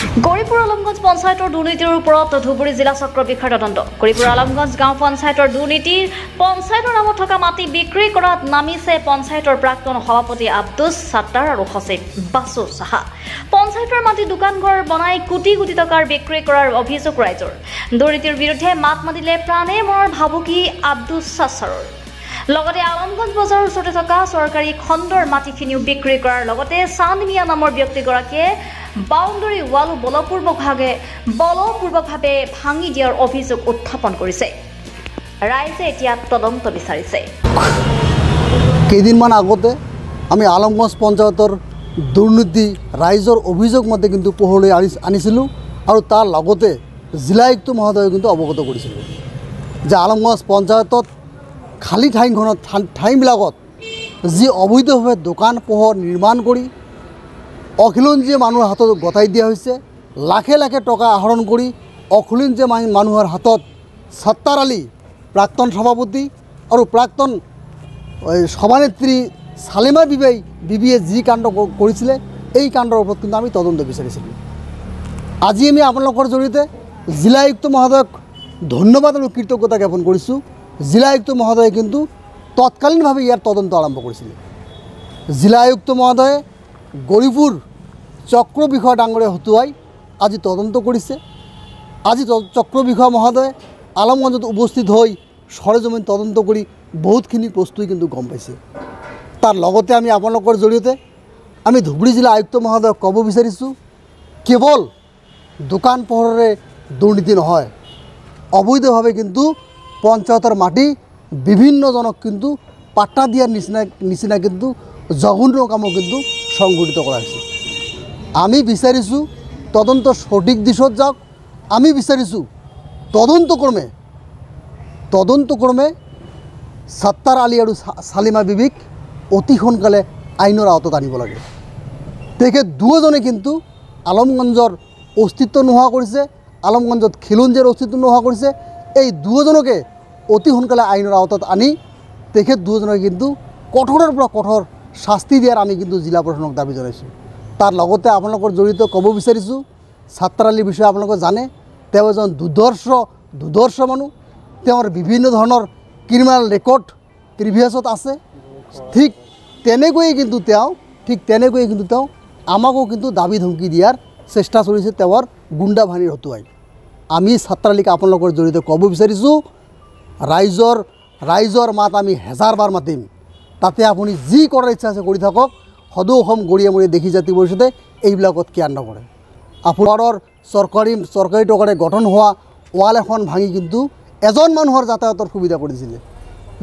গৌৰীপুৰ আলমগঞ্জ পঞ্চায়তৰ দুৰ্নীতিৰ ওপৰত ধুবুৰী জিলা চক্ৰ বিষয়ৰ তদন্ত। গৌৰীপুৰ আলমগঞ্জ গাঁও পঞ্চায়তৰ দুৰ্নীতিৰ পঞ্চায়তৰ নামত থকা মাটি বিক্ৰী কৰাত নামিছে পঞ্চায়তৰ প্ৰাক্তন সভাপতি আব্দুছ সাত্তাৰ আৰু সচিব বাসু সাহা। পঞ্চায়তৰ মাটি দোকানঘৰ বনাই কোটি কোটি টকাৰ বিক্ৰী কৰাৰ অভিযোগ ৰাইজৰ। দুৰ্নীতিৰ বিৰুদ্ধে মাত মাতিলে প্ৰাণে মৰাৰ ভাবুকি আব্দুছ সাত্তাৰৰ। লগতে আলমগঞ্জ বজাৰৰ ওচৰতে থকা চৰকাৰী খণ্ডৰ মাটিখিনিও বিক্ৰী কৰাৰ লগতে চান্দ মিয়া নামৰ ব্যক্তিগৰাকীয়ে বাউণ্ডাৰী ৱাল বলপূৰ্বকভাৱে ভাঙি দিয়াৰ অভিযোগ উত্থাপন কৰিছে। ৰাইজে এতিয়া তদন্ত বিচাৰিছে। কেইদিনমান আগতে আমি আলমগঞ্জ পঞ্চায়তৰ দুৰ্নীতি ৰাইজৰ অভিযোগ মতে কিন্তু পোহৰলৈ আনিছিলোঁ আৰু তাৰ লগতে জিলা আয়ুক্ত মহোদয়ে কিন্তু অৱগত কৰিছিলোঁ যে আলমগঞ্জ পঞ্চায়তত খালী ঠাইবিলাকত যি অবৈধভাৱে দোকান পোহৰ নিৰ্মাণ কৰি অখিলঞ্জীয়া মানুহৰ হাতত গতাই দিয়া হৈছে। লাখে লাখে টকা আহৰণ কৰি অখিলঞ্জীয়া মানুহৰ হাতত সত্তাৰ আলী প্ৰাক্তন সভাপতি আৰু প্ৰাক্তন সভানেত্ৰী সালিমা বিবিয়ে যি কাণ্ড কৰিছিলে এই কাণ্ডৰ ওপৰত কিন্তু আমি তদন্ত বিচাৰিছিলোঁ। আজি আমি আপোনালোকৰ জৰিয়তে জিলা আয়ুক্ত মহোদয়ক ধন্যবাদ আৰু কৃতজ্ঞতা জ্ঞাপন কৰিছোঁ। জিলা আয়ুক্ত মহোদয়ে কিন্তু তৎকালীনভাৱে ইয়াৰ তদন্ত আৰম্ভ কৰিছিলে। জিলা আয়ুক্ত মহোদয়ে গৌৰীপুৰ চক্ৰ বিষয়া ডাঙৰীয়া হতুৱাই আজি তদন্ত কৰিছে। আজি চক্ৰ বিষয়া মহোদয়ে আলমগঞ্জত উপস্থিত হৈ সৰেজমিন তদন্ত কৰি বহুতখিনি বস্তুই কিন্তু গম পাইছে। তাৰ লগতে আমি আপোনালোকৰ জৰিয়তে আমি ধুবুৰী জিলা আয়ুক্ত মহোদয়ক ক'ব বিচাৰিছোঁ, কেৱল দোকান পোহৰেৰে দুৰ্নীতি নহয়, অবৈধভাৱে কিন্তু পঞ্চায়তৰ মাটি বিভিন্নজনক কিন্তু পাট্টা দিয়াৰ নিচিনা কিন্তু জঘন্য কামো কিন্তু সংঘটিত কৰা হৈছে। আমি বিচাৰিছোঁ তদন্ত সঠিক দিশত যাওক। আমি বিচাৰিছোঁ তদন্তক্ৰমে সত্তাৰ আলী আৰু সালিমা বিবিক অতি সোনকালে আইনৰ আওতাত আনিব লাগে। তেখেত দুয়োজনে কিন্তু আলমগঞ্জৰ অস্তিত্ব নোহোৱা কৰিছে, আলমগঞ্জত খিলঞ্জীয়াৰ অস্তিত্ব নোহোৱা কৰিছে। এই দুয়োজনকে অতি সোনকালে আইনৰ আওতাত আনি তেখেত দুয়োজনকে কিন্তু কঠোৰৰ পৰা কঠোৰ শাস্তি দিয়াৰ আমি কিন্তু জিলা প্ৰশাসনক দাবী জনাইছোঁ। তাৰ লগতে আপোনালোকৰ জড়িত ক'ব বিচাৰিছোঁ, সত্তাৰ আলীৰ বিষয়ে আপোনালোকে জানে, তেওঁ এজন দুৰ্ধৰ্ষ মানুহ। তেওঁৰ বিভিন্ন ধৰণৰ ক্ৰিমিনেল ৰেকৰ্ড প্ৰিভিয়াছত আছে। ঠিক তেনেকৈয়ে কিন্তু তেওঁ আমাকো কিন্তু দাবী ধমকি দিয়াৰ চেষ্টা চলিছে তেওঁৰ গুণ্ডা বাহিনীৰ হতুৱাই। আমি সত্তাৰ আলীক আপোনালোকৰ জৰিয়তে ক'ব বিচাৰিছোঁ, ৰাইজৰ মাত আমি হেজাৰবাৰ মাতিম। তাতে আপুনি যি কৰাৰ ইচ্ছা আছে কৰি থাকক। সদৌ অসম গৰিয়া মৰিয়া দেখি জাতি পৰিষদে এইবিলাকত কেয়াৰ নকৰে। আপোনাৰ চৰকাৰী টকাৰে গঠন হোৱা ৱাল এখন ভাঙি কিন্তু এজন মানুহৰ যাতায়াতৰ সুবিধা কৰি দিছিলে,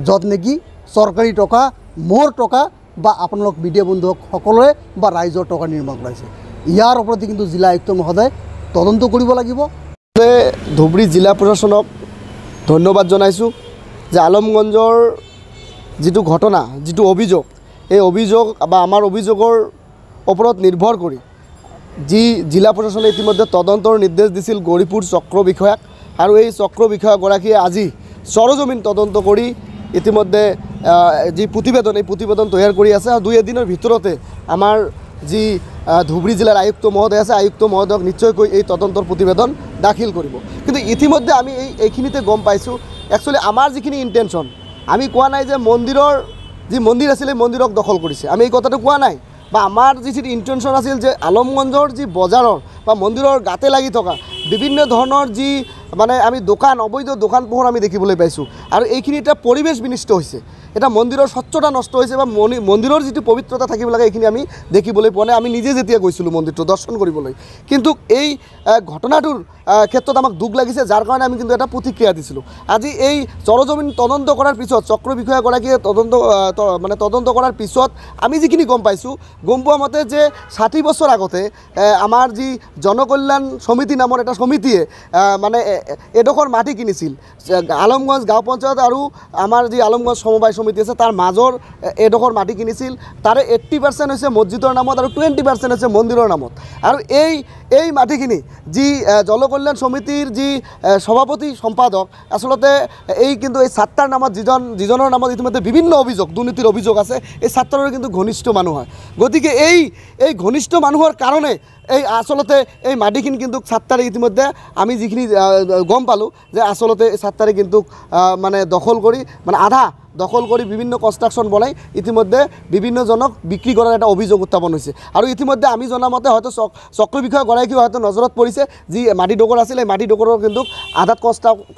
য'ত নেকি চৰকাৰী টকা, মোৰ টকা বা আপোনালোক মিডিয়া বন্ধুক সকলোৰে বা ৰাইজৰ টকা নিৰ্মাণ কৰাইছে। ইয়াৰ ওপৰতে কিন্তু জিলা আয়ুক্ত মহোদয়ে তদন্ত কৰিব লাগিব। ধুবুৰী জিলা প্ৰশাসনক ধন্যবাদ জনাইছোঁ যে আলমগঞ্জৰ যিটো ঘটনা, যিটো অভিযোগ, এই অভিযোগ বা আমাৰ অভিযোগৰ ওপৰত নিৰ্ভৰ কৰি যি জিলা প্ৰশাসনে ইতিমধ্যে তদন্তৰ নিৰ্দেশ দিছিল গৌৰীপুৰ চক্ৰ বিষয়াক, আৰু এই চক্ৰ বিষয়াগৰাকীয়ে আজি সৰজমিন তদন্ত কৰি ইতিমধ্যে যি প্ৰতিবেদন, এই প্ৰতিবেদন তৈয়াৰ কৰি আছে। আৰু 2 এদিনৰ ভিতৰতে আমাৰ যি ধুবুৰী জিলাৰ আয়ুক্ত মহোদয় আছে, আয়ুক্ত মহোদয়ক নিশ্চয়কৈ এই তদন্তৰ প্ৰতিবেদন দাখিল কৰিব। কিন্তু ইতিমধ্যে আমি এইখিনিতে গম পাইছোঁ, একচুৱেলি আমাৰ যিখিনি ইণ্টেনশ্যন, আমি কোৱা নাই যে মন্দিৰৰ যি মন্দিৰ আছিলে মন্দিৰক দখল কৰিছে, আমি এই কথাটো কোৱা নাই। বা আমাৰ যিখিনি ইণ্টেনশ্যন আছিল যে আলমগঞ্জৰ যি বজাৰৰ বা মন্দিৰৰ গাতে লাগি থকা বিভিন্ন ধৰণৰ যি আমি দোকান, অবৈধ দোকান পোহৰ আমি দেখিবলৈ পাইছোঁ। আৰু এইখিনি এটা পৰিৱেশ বিনিষ্ট হৈছে, এটা মন্দিৰৰ স্বচ্ছতা নষ্ট হৈছে বা মন্দিৰৰ যিটো পবিত্ৰতা থাকিব লাগে এইখিনি আমি দেখিবলৈ পোৱা নাই। আমি নিজে যেতিয়া গৈছিলোঁ মন্দিৰটো দৰ্শন কৰিবলৈ, কিন্তু এই ঘটনাটোৰ ক্ষেত্ৰত আমাক দুখ লাগিছে, যাৰ কাৰণে আমি কিন্তু এটা প্ৰতিক্ৰিয়া দিছিলোঁ। আজি এই সৰজমিন তদন্ত কৰাৰ পিছত চক্ৰ বিষয়াগৰাকীয়ে তদন্ত কৰাৰ পিছত আমি যিখিনি গম পাইছোঁ, গম পোৱা মতে যে 60 বছৰ আগতে আমাৰ যি জনকল্যাণ সমিতি নামৰ এটা সমিতিয়ে এডোখৰ মাটি কিনিছিল আলমগঞ্জ গাঁও পঞ্চায়ত আৰু আমাৰ যি আলমগঞ্জ সমবায় সমিতি আছে তাৰ মাজৰ এডোখৰ মাটি কিনিছিল তাৰে 80% হৈছে মছজিদৰ নামত আৰু 20% হৈছে মন্দিৰৰ নামত আৰু এই মাটিখিনি যি জলকল্যাণ সমিতিৰ যি সভাপতি সম্পাদক আচলতে এই কিন্তু এই ছাত্ৰৰ নামত যিজনৰ নামত ইতিমধ্যে বিভিন্ন অভিযোগ দুৰ্নীতিৰ অভিযোগ আছে এই ছাত্ৰৰ কিন্তু ঘনিষ্ঠ মানুহ হয় গতিকে এই ঘনিষ্ঠ মানুহৰ কাৰণে এই আচলতে এই মাটিখিনি কিন্তু ছাত্ৰে ইতিমধ্যে আমি যিখিনি গম পালোঁ যে আচলতে এই ছাত্ৰে কিন্তু মানে দখল কৰি মানে আধা দখল কৰি বিভিন্ন কনষ্ট্ৰাকশ্যন বনাই ইতিমধ্যে বিভিন্নজনক বিক্ৰী কৰাৰ এটা অভিযোগ উত্থাপন হৈছে আৰু ইতিমধ্যে আমি জনামতে হয়তো চক্ৰ বিষয়াগৰাকীও হয়তো নজৰত পৰিছে যি মাটিডোখৰ আছিল এই মাটিডোখৰৰ কিন্তু আধাত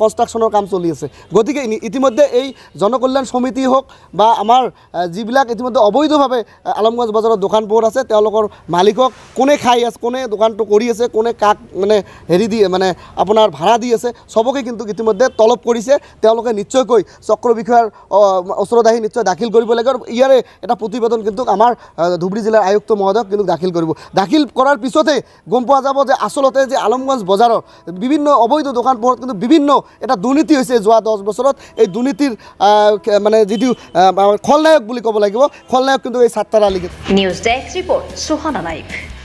কনষ্ট্ৰাকশ্যনৰ কাম চলি আছে গতিকে ইতিমধ্যে এই জনকল্যাণ সমিতি হওক বা আমাৰ যিবিলাক ইতিমধ্যে অবৈধভাৱে আলমগঞ্জ বজাৰত দোকান পোহৰ আছে তেওঁলোকৰ মালিকক কোনে খাই আছে কোনে দোকানটো কৰি আছে কোনে কাক মানে হেৰি দিয়ে মানে আপোনাৰ ভাড়া দি আছে সবকে কিন্তু ইতিমধ্যে তলব কৰিছে তেওঁলোকে নিশ্চয়কৈ চক্ৰ বিষয়াৰ ওচৰত আহি নিশ্চয় দাখিল কৰিব লাগে আৰু ইয়াৰে এটা প্ৰতিবেদন কিন্তু আমাৰ ধুবুৰী জিলাৰ আয়ুক্ত মহোদয়ক কিন্তু দাখিল কৰিব দাখিল কৰাৰ পিছতে গম পোৱা যাব যে আচলতে যে আলমগঞ্জ বজাৰৰ বিভিন্ন অবৈধ দোকান পোহৰত কিন্তু বিভিন্ন এটা দুৰ্নীতি হৈছে যোৱা 10 বছৰত এই দুৰ্নীতিৰ মানে যিটো খলনায়ক বুলি ক'ব লাগিব খলনায়ক কিন্তু এই ছাত্ৰৰ Ali news desk report Suhana Naik.